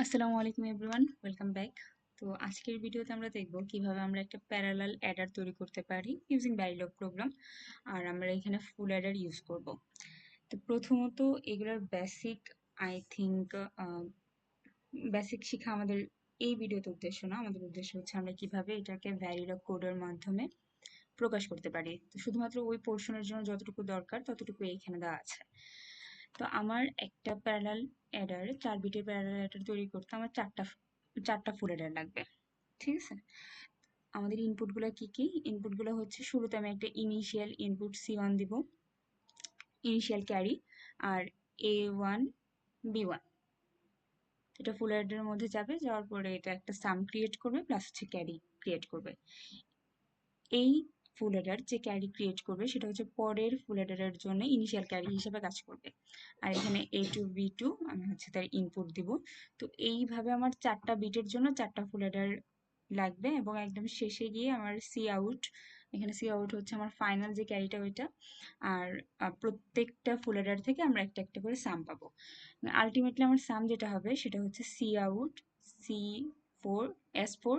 আসসালামু আলাইকুম everyone, welcome back. তো আজকের ভিডিওতে আমরা দেখব কিভাবে আমরা একটা প্যারালাল অ্যাডার তৈরি করতে পারি ইউজিং ভ্যারিলগ প্রোগ্রাম। আর আমরা এখানে ফুল অ্যাডার ইউজ করব। তো প্রথমত এগুলোর বেসিক আই থিঙ্ক বেসিক শেখা আমাদের এই ভিডিওতে উদ্দেশ্য না। আমাদের উদ্দেশ্য হচ্ছে আমরা কিভাবে এটাকে ভ্যারিলগ কোডের মাধ্যমে প্রকাশ করতে পারি। তো শুধুমাত্র ওই পোর্শনের জন্য যতটুকু দরকার ততটুকু এইখানে দেওয়া আছে। তো আমার একটা প্যারালাল অ্যাডার 4 বিটের প্যারালাল অ্যাডার তৈরি করতে আমার চারটা ফুল অ্যাডার লাগবে। ঠিক আছে? আমাদের ইনপুটগুলো কি কি? ইনপুটগুলো হচ্ছে শুরুতে আমি একটা ইনিশিয়াল ইনপুট C1 দিব, ইনিশিয়াল ক্যারি, আর A1 B1। এটা ফুল অ্যাডারের মধ্যে যাবে, যাওয়ার পরে এটা একটা সাম ক্রিয়েট করবে প্লাস হচ্ছে ক্যারি ক্রিয়েট করবে। এই ফুল অ্যাডার যে ক্যারি ক্রিয়েট করবে সেটা হচ্ছে পরের ফুল অ্যাডারের জন্য ইনিশিয়াল ক্যারি হিসেবে কাজ করবে। আর এখানে A2 B2 আমি হচ্ছে তার ইনপুট দিব। তো এইভাবে আমার 4টা বিটের জন্য 4টা ফুল অ্যাডার লাগবে, এবং একদম শেষে গিয়ে আমার সি আউট, এখানে সি আউট হচ্ছে আমার ফাইনাল যে ক্যারিটা ওইটা। আর প্রত্যেকটা ফুল অ্যাডার থেকে আমরা একটা একটা করে সাম পাবো। আলটিমেটলি আমার সাম যেটা হবে সেটা হচ্ছে C out C4 S4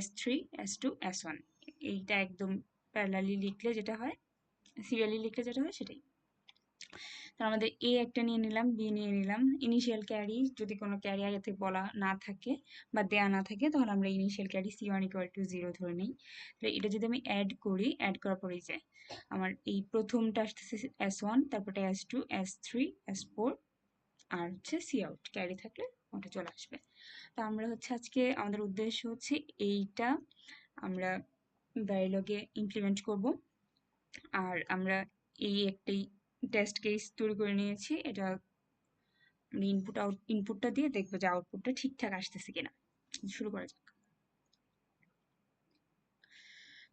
S3 S2 S1। এইটা একদম প্যারালালি লিখলে যেটা হয়, সিরিয়ালি লিখলে যেটা হয় সেটাই। তো আমাদের এ একটা নিয়ে নিলাম, বি নিয়ে নিলাম। ইনিশিয়াল ক্যারি যদি কোনো ক্যারি আগে থেকে বলা না থাকে বা দেয়া না থাকে তাহলে আমরা ইনিশিয়াল ক্যারি C1 = 0 ধরে নিই। তো এটা যদি আমি অ্যাড করি, অ্যাড করার পরে যে আমার এই প্রথমটা আসতেছে S1, তারপরটা S2 S3 S4, আর হচ্ছে সি আউট ক্যারি থাকলে ওটা চলে আসবে। তো আমরা হচ্ছে আজকে আমাদের উদ্দেশ্য হচ্ছে এইটা আমরা ভ্যারিলগে ইমপ্লিমেন্ট করব। আর আমরা এই একটি টেস্ট কেস তৈরি করে নিয়েছি। এটা আমরা ইনপুটটা দিয়ে দেখবো যে আউটপুটটা ঠিকঠাক আসতেছে কিনা। শুরু করা যাক।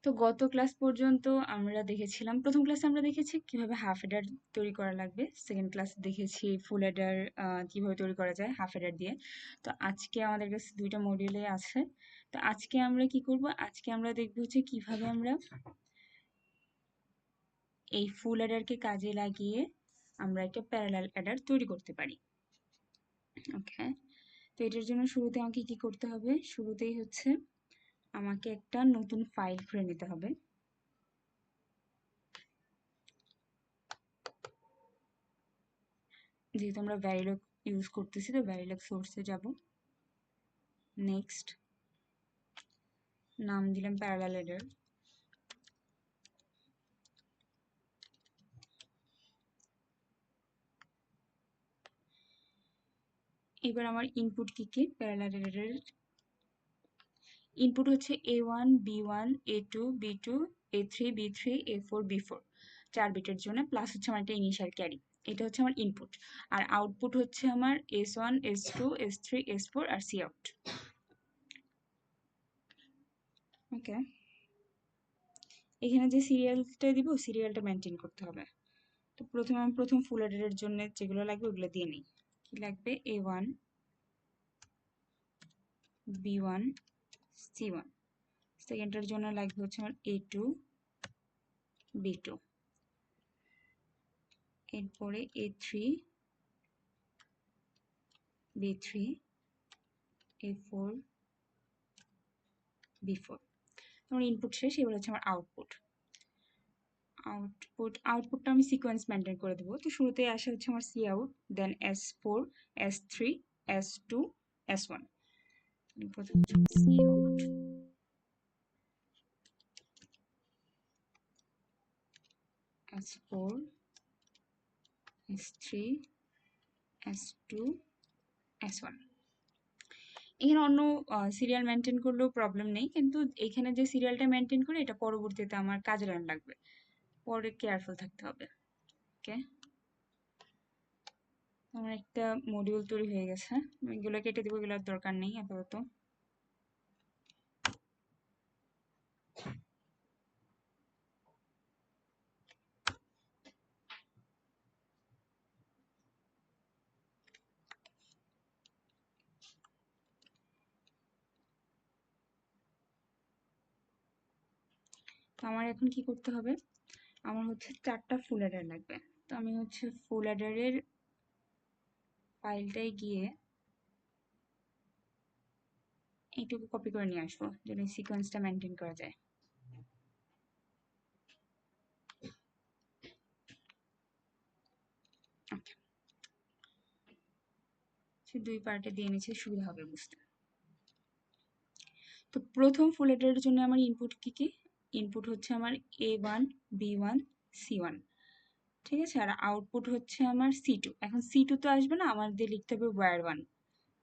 তো গত ক্লাস পর্যন্ত আমরা দেখেছিলাম, প্রথম ক্লাসে আমরা দেখেছি কিভাবে হাফ হেডার তৈরি করা লাগবে। সেকেন্ড ক্লাস দেখেছি ফুল হেডার কিভাবে তৈরি করা যায় হাফ হেডার দিয়ে। তো আজকে আমাদের কাছে দুইটা মডিউলে আছে। তো আজকে আমরা কি করব, আজকে আমরা দেখবো হচ্ছে কিভাবে আমরা এই ফুল অ্যাডারকে কাজে লাগিয়ে আমরা একটা প্যারালাল অ্যাডার তৈরি করতে পারি। ওকে, তো এটার জন্য শুরুতে আমাকে কি করতে হবে? শুরুতেই হচ্ছে আমাকে একটা নতুন ফাইল খুলে নিতে হবে। যেহেতু আমরা ভ্যারিলগ ইউজ করতেছি, তো ভ্যারিলগ সোর্সে যাব। নেক্সট, নাম দিলাম প্যারালাল অ্যাডার। এবার আমার ইনপুট কি কি? প্যারালাল অ্যাডারের ইনপুট হচ্ছে A1 B1 A2 B2 A3 B3 A4 B4, 4 বিটের জন্য, প্লাস হচ্ছে আমার একটা ইনিশিয়াল ক্যারি। এটা হচ্ছে আমার ইনপুট। আর আউটপুট হচ্ছে আমার S1 S2 S3 S4 আর সি আউট। ওকে, এখানে যে সিরিয়ালটা দিব সিরিয়ালটা মেনটেন করতে হবে। তো প্রথমে আমি প্রথম ফুল অ্যাডারের জন্য যেগুলো লাগবে ওগুলো দিয়ে নিই। কি লাগবে? A1 B1 C1। সেকেন্ডটার জন্য লাগবে হচ্ছে আমার A2 B2। এরপরে A3 B3 A4 B4। আমার ইনপুট শেষ, এবার হচ্ছে আমার আউটপুট। আউটপুটটা আমি সিকোয়েন্স মেনটেন করে দেবো। তো শুরুতে আসে হচ্ছে আমার সি আউট, দেন S4 S3 S2 S1। প্রথম C out S4 S3 S2 S1। এখানে অন্য সিরিয়াল মেনটেন করলেও প্রবলেম নেই, কিন্তু এখানে যে সিরিয়ালটা মেনটেন করে এটা পরবর্তীতে আমার কাজে লাগবে, পরে কেয়ারফুল থাকতে হবে। ওকে, আমার একটা মডিউল তৈরি হয়ে গেছে। এগুলো কেটে দিব, এগুলোর দরকার নেই আপাতত। তো আমার এখন কি করতে হবে? আমার হচ্ছে 4টা ফুল অ্যাডার লাগবে। তো আমি হচ্ছে ফুল অ্যাডারের ফাইলটায় গিয়ে এইটুকু কপি করে নিয়ে আসবো যেন সিকোয়েন্সটা মেনটেন করা যায়। সে দুই পার্টে দিয়ে নিচ্ছে, সুবিধা হবে বুঝতে। তো প্রথম ফুল হেডারের জন্য আমার ইনপুট কি কি? ইনপুট হচ্ছে আমার A1 B1 C1, ঠিক আছে, আর আউটপুট হচ্ছে আমার C2। এখন C2 তো আসবে না, আমাদের লিখতে হবে ওয়্যার 1,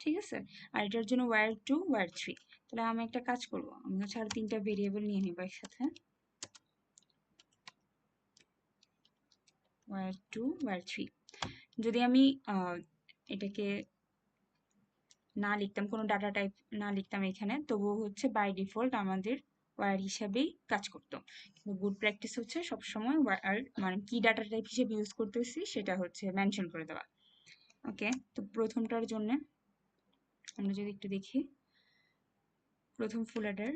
ঠিক আছে, আর এটার জন্য ওয়্যার 2 ওয়্যার 3। তাহলে আমি একটা কাজ করবো, আমরা 3টা ভেরিয়েবল নিয়ে নেবো একসাথে, ওয়্যার 2 ওয়্যার 3। যদি আমি এটাকে না লিখতাম, কোনো ডাটা টাইপ না লিখতাম এখানে, তবুও হচ্ছে বাই ডিফল্ট আমাদের ওয়্যার হিসাবেই কাজ করতো। কিন্তু গুড প্র্যাকটিস হচ্ছে সবসময় ওয়্যার মানে কি ডাটা টাইপ হিসেবে ইউজ করতেছি সেটা হচ্ছে মেনশন করে দেওয়া। ওকে, তো প্রথমটার জন্য আমরা যদি একটু দেখি, প্রথম ফুল অ্যাডার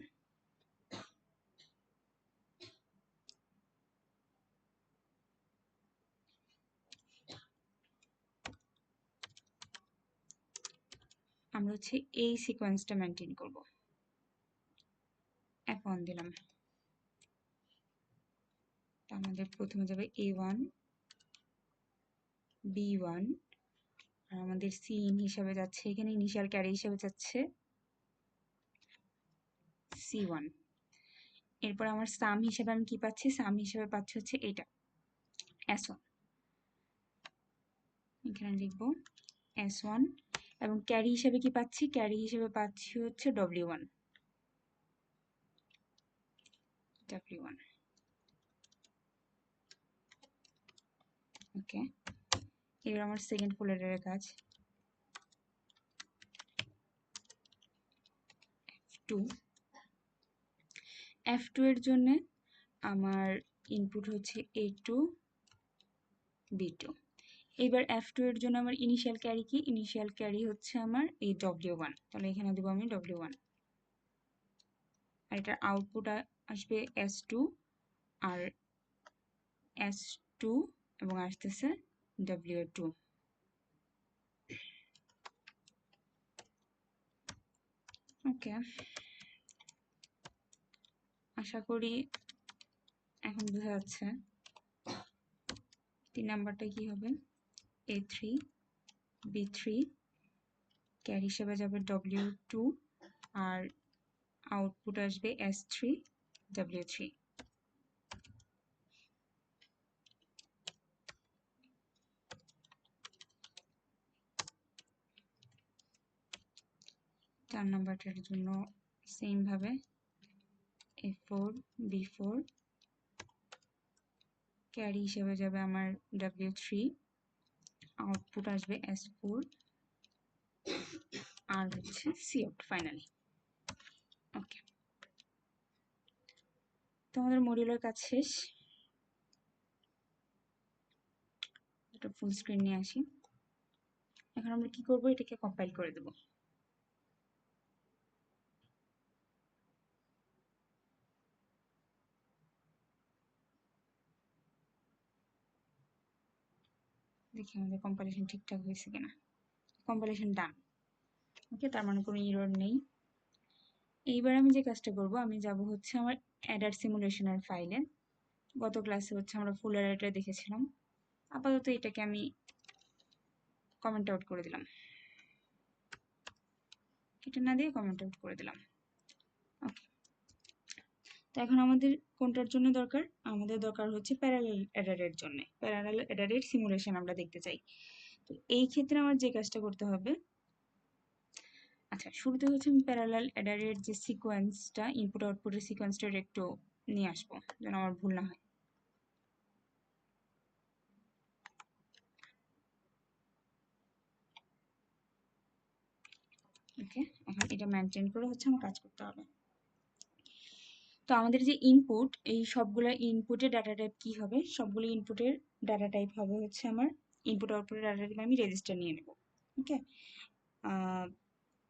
আমরা হচ্ছে এই সিকোয়েন্সটা মেনটেন করব। F1 দিলাম, আমাদের প্রথমে যাবে A1 B1, আর আমাদের সিন হিসাবে যাচ্ছে এখানে, ইনিশিয়াল ক্যারি হিসাবে যাচ্ছে C1। এরপর আমার সাম হিসেবে আমি কি পাচ্ছি? সাম হিসেবে পাচ্ছি হচ্ছে এটা S1, এখানে লিখবো S1। এবং ক্যারি হিসেবে কি পাচ্ছি? ক্যারি হিসেবে পাচ্ছি হচ্ছে W1। ওকে, এবার আমার সেকেন্ড ফোল্ডারের কাজ, F2। F2 এর জন্য আমার ইনপুট হচ্ছে A2 B2। এবার F2 এর জন্য আমার ইনিশিয়াল ক্যারি কি? ইনিশিয়াল ক্যারি হচ্ছে আমার এই W1, তাহলে এখানে দেবো আমি W1। আর এটার আউটপুট আসবে S2 আর S2 এবং আসতেছে W2। ওকে, আশা করি এখন বোঝা যাচ্ছে। 3 নাম্বারটা কি হবে? A3 B3, ক্যারি হিসেবে যাবে W2 আর আউটপুট আসবে S3 W3। চার নাম্বারটার জন্য সেম ভাবে A4 B4, ক্যারি হিসেবে যাবে আমার W3, আউটপুট আসবে S4 আর হচ্ছে Cout ফাইনালি। ওকে, তো আমাদের মডিউলের কাজ শেষ। এটা ফুল স্ক্রিন নিয়ে আসি। এখন আমরা কি করব? এটাকে কম্পাইল করে দেব। দেখি আমাদের কম্পাইলেশন ঠিকঠাক হয়েছে কিনা। কম্পাইলেশন ডান। ওকে, তার মানে কোনো এরর নেই। এইবার আমি যে কাজটা করব, আমি যাব হচ্ছে আমার অ্যাডার সিমুলেশনের ফাইলে। গত ক্লাসে হচ্ছে আমরা ফুল অ্যাডারটা দেখেছিলাম। আপাতত এটাকে আমি কমেন্ট আউট করে দিলাম, এটা না দিয়ে কমেন্ট আউট করে দিলাম। ওকে, তো এখন আমাদের কোনটার জন্য দরকার? আমাদের দরকার হচ্ছে প্যারালাল অ্যাডারের জন্য। প্যারালাল অ্যাডারের সিমুলেশন আমরা দেখতে চাই। তো এই ক্ষেত্রে আমার যে কাজটা করতে হবে, আচ্ছা শুরুতে হচ্ছে আমি প্যারালাল অ্যাডারের যে সিকোয়েন্সটা, ইনপুট আউটপুটের সিকোয়েন্সটা একটু নিয়ে আসবো যেন আমার ভুল না হয়। ওকে, এখন এটা মেনটেন করে হচ্ছে আমার কাজ করতে হবে। তো আমাদের যে ইনপুট, এই সবগুলো ইনপুটের ডাটা টাইপ কি হবে? সবগুলো ইনপুটের ডাটা টাইপ হবে হচ্ছে আমার ইনপুট আউটপুটের ডাটা টাইপ আমি রেজিস্টার নিয়ে নেব। ওকে,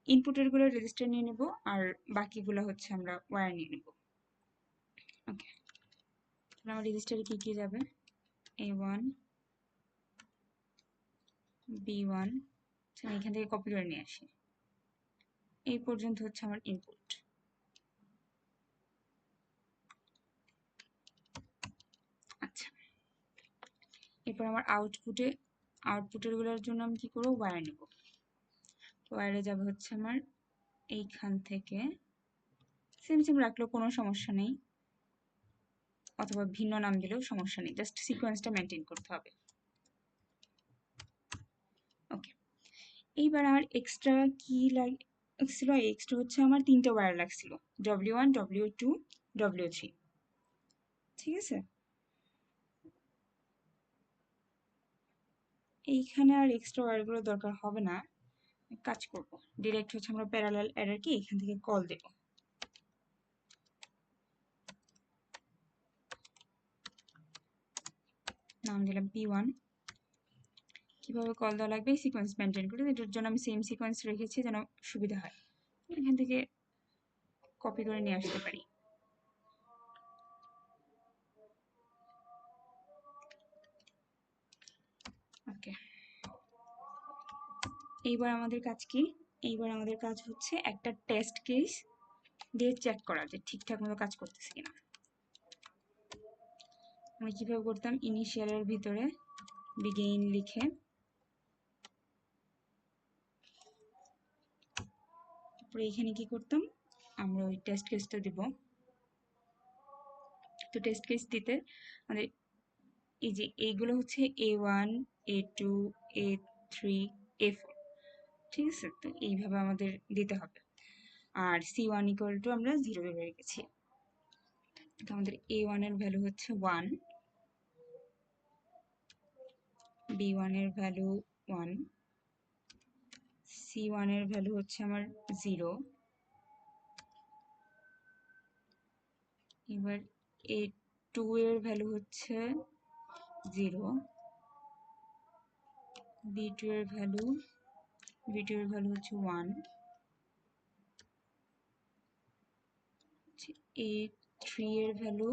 ইনপুটের গুলো রেজিস্টার নিয়ে নেব আর বাকিগুলো হচ্ছে আমরা ওয়্যার নিয়ে নেব। ওকে, আমার রেজিস্টারে কি কি যাবে? A1 B1, আমি এখান থেকে কপি করে নিয়ে আসি। এই পর্যন্ত হচ্ছে আমার ইনপুট। আচ্ছা, এরপর আমার আউটপুটের গুলোর জন্য আমি কি করবো, ওয়্যার নেব। ওয়্যারে যাবে হচ্ছে আমার এইখান থেকে, সেম সেম রাখলেও কোনো সমস্যা নেই, অথবা ভিন্ন নাম দিলেও সমস্যা নেই, জাস্ট সিকোয়েন্সটা মেনটেন করতে হবে। ওকে, এইবার আমার এক্সট্রা কি লাগছিল, এক্সট্রা হচ্ছে আমার 3টে ওয়্যার লাগছিল, W1, W2, W3। ঠিক আছে, এইখানে আর এক্সট্রা ওয়্যারগুলো দরকার হবে না। কাজ করব, ডিরেক্ট হচ্ছে আমরা প্যারালাল অ্যাডারকে এখান থেকে কল দেব। নাম দিলাম P1। কিভাবে কল দেওয়া লাগবে সিকোয়েন্স মেনটেন করে, এটার জন্য আমি সেম সিকোয়েন্স রেখেছি যেন সুবিধা হয়, এখান থেকে কপি করে নিয়ে আসতে পারি। ওকে, এইবার আমাদের কাজ কি, এইবার আমাদের কাজ হচ্ছে একটা টেস্ট কেস দিয়ে চেক করা যে ঠিকঠাক মতো কাজ করতেছে কিনা। আমি কিভাবে করতাম, ইনিশিয়ালের ভিতরে বিগিন লিখে তারপরে এখানে কি করতাম, আমরা ওই টেস্ট কেসটা দিব। তো টেস্ট কেস দিতে আমাদের এই যে এইগুলো হচ্ছে A1, A2, A3, A4। ঠিক আছে, তো এইভাবে আমাদের দিতে হবে। আর C1 ইকুয়াল টু আমরা 0 ভেবে রেখেছি। তো আমাদের A1 এর ভ্যালু হচ্ছে 1, B1 এর ভ্যালু 1, C1 এর ভ্যালু হচ্ছে আমার 0। এবার A2 এর ভ্যালু হচ্ছে 0, B2 এর ভ্যালু হচ্ছে 1, A3 এর ভ্যালু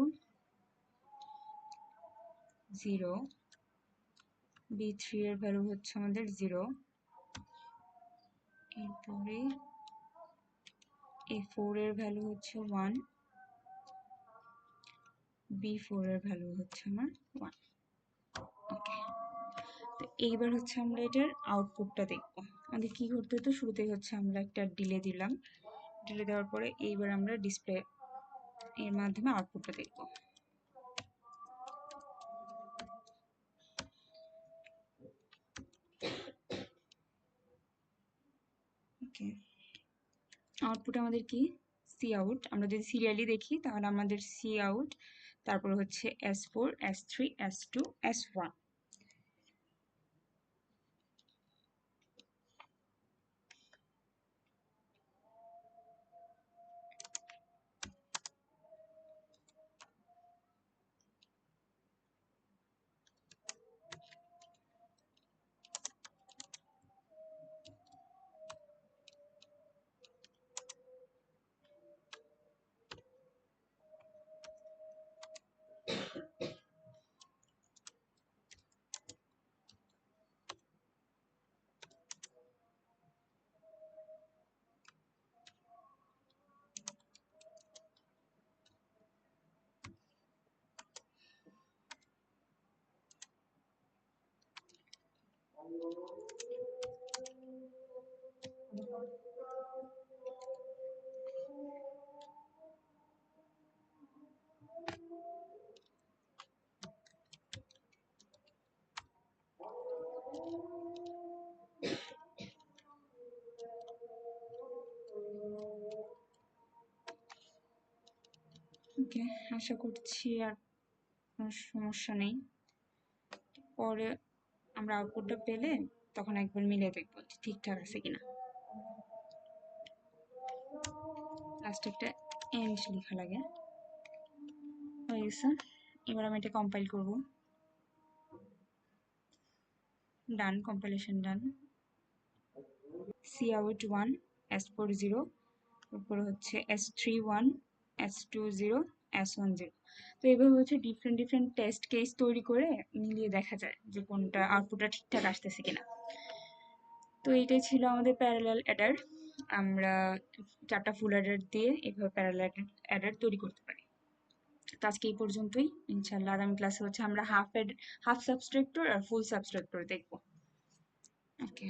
0, B3 এর ভ্যালু হচ্ছে আমাদের 0। এরপরে A4 এর ভ্যালু হচ্ছে 1, B4 এর ভ্যালু হচ্ছে আমার 1। ওকে, তো এইবার হচ্ছে আমরা এটার আউটপুটটা দেখব। আমাদের কি করতে হতো, শুরুতেই হচ্ছে আমরা একটা ডিলে দিলাম, ডিলে দেওয়ার পরে এইবার আমরা ডিসপ্লে এর মাধ্যমে আউটপুটটা দেখব। ওকে, আউটপুট আমাদের কি, সি আউট। আমরা যদি সিরিয়ালি দেখি তাহলে আমাদের সি আউট, তারপর হচ্ছে S4, S3, S2, S1। ওকে, আশা করছি আর কোনো সমস্যা নেই। পরে আমরা আউটপুটটা পেলে তখন একবার মিলে দেখবো ঠিকঠাক আছে কিনা। লাস্টে একটা এন্ড লেখা লাগে, হয়ে গেছে। এবার আমি এটা কম্পাইল করব। Done, compilation done. C out 1, S4 0, তারপরে হচ্ছে S3 1, S2 0, S1 0। তো এইভাবে হচ্ছে ডিফারেন্ট টেস্ট কেস তৈরি করে মিলিয়ে দেখা যায় যে কোনটা আউটপুটটা ঠিকঠাক আসতেছে কিনা। তো এইটাই ছিল আমাদের প্যারালাল অ্যাডার। আমরা 4টা ফুল অ্যাডার দিয়ে এভাবে প্যারালাল অ্যাডার তৈরি করতে পারি। তো আজকে এই পর্যন্তই। ইনশাআল্লাহ আগামী ক্লাসে হচ্ছে আমরা হাফ সাবস্ট্রাক্টর আর ফুল সাবস্ট্রাক্টর দেখবো। ওকে।